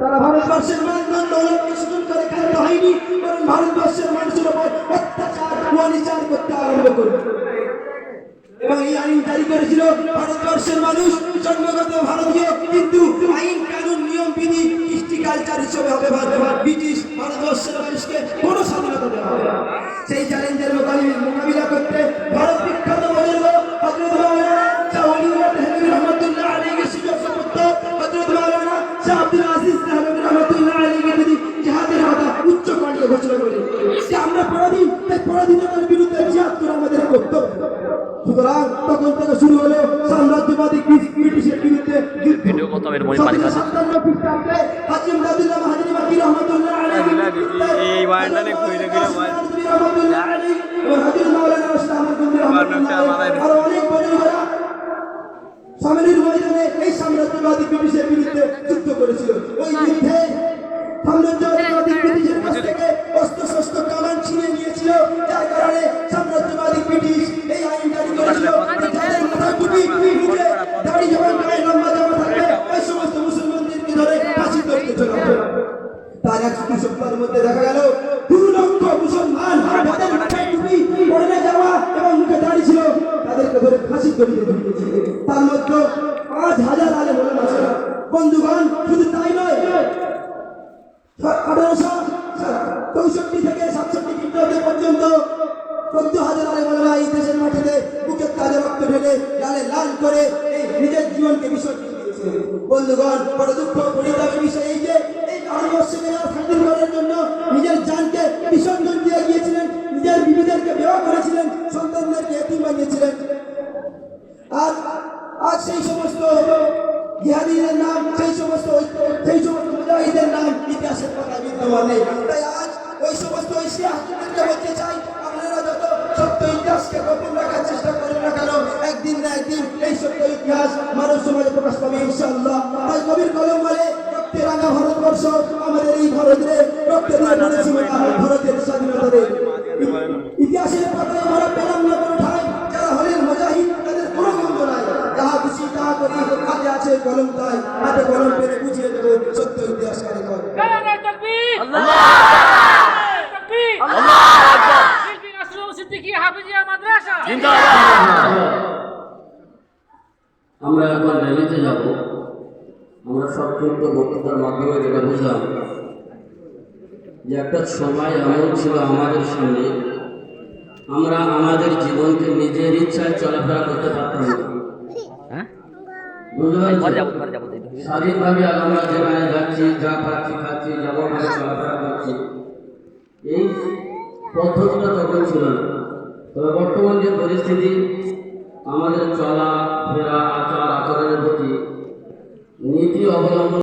তারা ভারতবর্ষের মানদণ্ড শোষণ করে খাদ্য হয়নি, কারণ ভারতবর্ষের মানুষের উপর অত্যাচার অনিচার করতে আরম্ভ করবে। এবং এই আইন জারি করেছিল ভারতবর্ষের মানুষ জন্মগত ভারতীয়, কিন্তু আইন কানুন নিয়ম বিধি কৃষ্টি কালচার হিসেবে হবে ব্রিটিশ ভারতবর্ষের মানুষকে কোনো স্বাধীনতা দেওয়া হবে না। সেই চ্যালেঞ্জের মোকাবিলা করতে ভারত বিখ্যাত বুজুর্গ হযরত মাওলানা শাহ ওলিউল্লাহ দেহলভী রহমাতুল্লাহ আলাইহির সুযোগ্য হযরত মাওলানা শাহ আব্দুল আজিজ দেহলভী রহমাতুল্লাহ আলাইহির প্রতি জিহাদের কথা উচ্চ কণ্ঠে ঘোষণা করে যে আমরা পরাধীনতার বিরুদ্ধে জিহাদ করা আমাদের কর্তব্য। সুতরাং তখন থেকে শুরু হলো সাম্রাজ্যবাদী ব্রিটিশের বিরুদ্ধে ভিডিও কত এর মনে পানি খাচ্ছে হাজী আব্দুল্লাহ মাহাদি মাকি রহমাতুল্লাহ আলাইহি এই বায়ানটা কইরে কইরে ভাই রহমাতুল্লাহ আলাইহি এবং হাজী মাওলানা ইসলামগঞ্জ রহমাতুল্লাহ আর অনেক বড়রা সামনের ময়দানে এই সাম্রাজ্যবাদী ব্রিটিশের বিরুদ্ধে যুদ্ধ করেছিল। ওই যুদ্ধে সাম্রাজ্যবাদী ব্রিটিশের কাছ থেকে অস্ত্র শস্ত্র কামান ছিনিয়ে নিয়েছিল, যার কারণে সাম্রাজ্যবাদী ব্রিটিশ এই আইন জারি করেছিল দাড়ি যখন গায়ে লম্বা জামা থাকবে ওই সমস্ত মুসলমানদেরকে ধরে ফাঁসি করতে চলে আসবে। তার 1 সপ্তাহের মধ্যে দেখা গেল 2 লক্ষ মুসলমান যাদের মাথায় টুপি পরনে জামা এবং মুখে দাড়ি ছিল তাদেরকে ধরে ফাঁসি করতে দিয়েছে। তার মধ্যে 5000 আলেম ওলামা ছিল। বন্ধুগণ, শুধু তাই নয়, 1864 থেকে 67 খ্রিস্টাব্দ পর্যন্ত 14,000 আলেম ওলামা এই দেশের মাটিতে বুকের তাজা রক্ত ঢেলে লালে লাল করে এই নিজের জীবনকে বিসর্জন দিয়েছিলেন। বন্ধুগণ, বড় দুঃখ পরিতাপের বিষয় এই যে এই ভারতবর্ষকে স্বাধীন করার জন্য নিজের জানকে বিসর্জন দিয়ে গিয়েছিলেন, নিজের বিবিদেরকে বিবাহ করেছিলেন, সন্তানদেরকে এতিম বানিয়েছিলেন। আজ সেই সমস্ত জিহাদিদের নাম, সেই সমস্ত মুজাহিদের নাম ইতিহাসের পাতায় বিদ্যমান নেই। তাই আজ ওই সমস্ত ইতিহাসকে বলতে চাই, আপনারা যত সত্য ইতিহাসকে গোপন রাখার চেষ্টা করেন না কেন, একদিন না একদিন এই সত্য ইতিহাস মানব সমাজে প্রকাশ পাবে ইনশাআল্লাহ। তাই কবির কলম বলে, রক্তে রাঙা ভারতবর্ষ আমাদের এই ভারতের রক্তে দিয়ে বলেছি ভারতের স্বাধীনতারে। ইতিহাসের পাতায় আমরা পেলাম না কোনো ঠাঁই, যারা হলেন মুজাহিদ তাদের কোনো গন্ধ নাই। যাহা খুশি তাহা করি, হাতে আছে কলম, তাই হাতে কলম পেরে বুঝিয়ে দেবো সত্য ইতিহাস কারিগর। আমরা এখন র্যালিতে যাব। আমরা সংক্ষিপ্ত বক্তৃতার মাধ্যমে যেটা বুঝলাম যে একটা সময় এমন ছিল আমাদের সামনে, আমরা আমাদের জীবনকে নিজের ইচ্ছায় চলাফেরা করতে পারতাম না। স্বাধীনভাবে আমরা যেখানে যাচ্ছি, যা খাচ্ছি খাচ্ছি, যেমনভাবে চলাফেরা করছি, এই পদ্ধতিটা তখন ছিল না। তবে বর্তমান যে পরিস্থিতি, আমাদের চলা ফেরা আচার আচরণের প্রতি নীতি অবলম্বন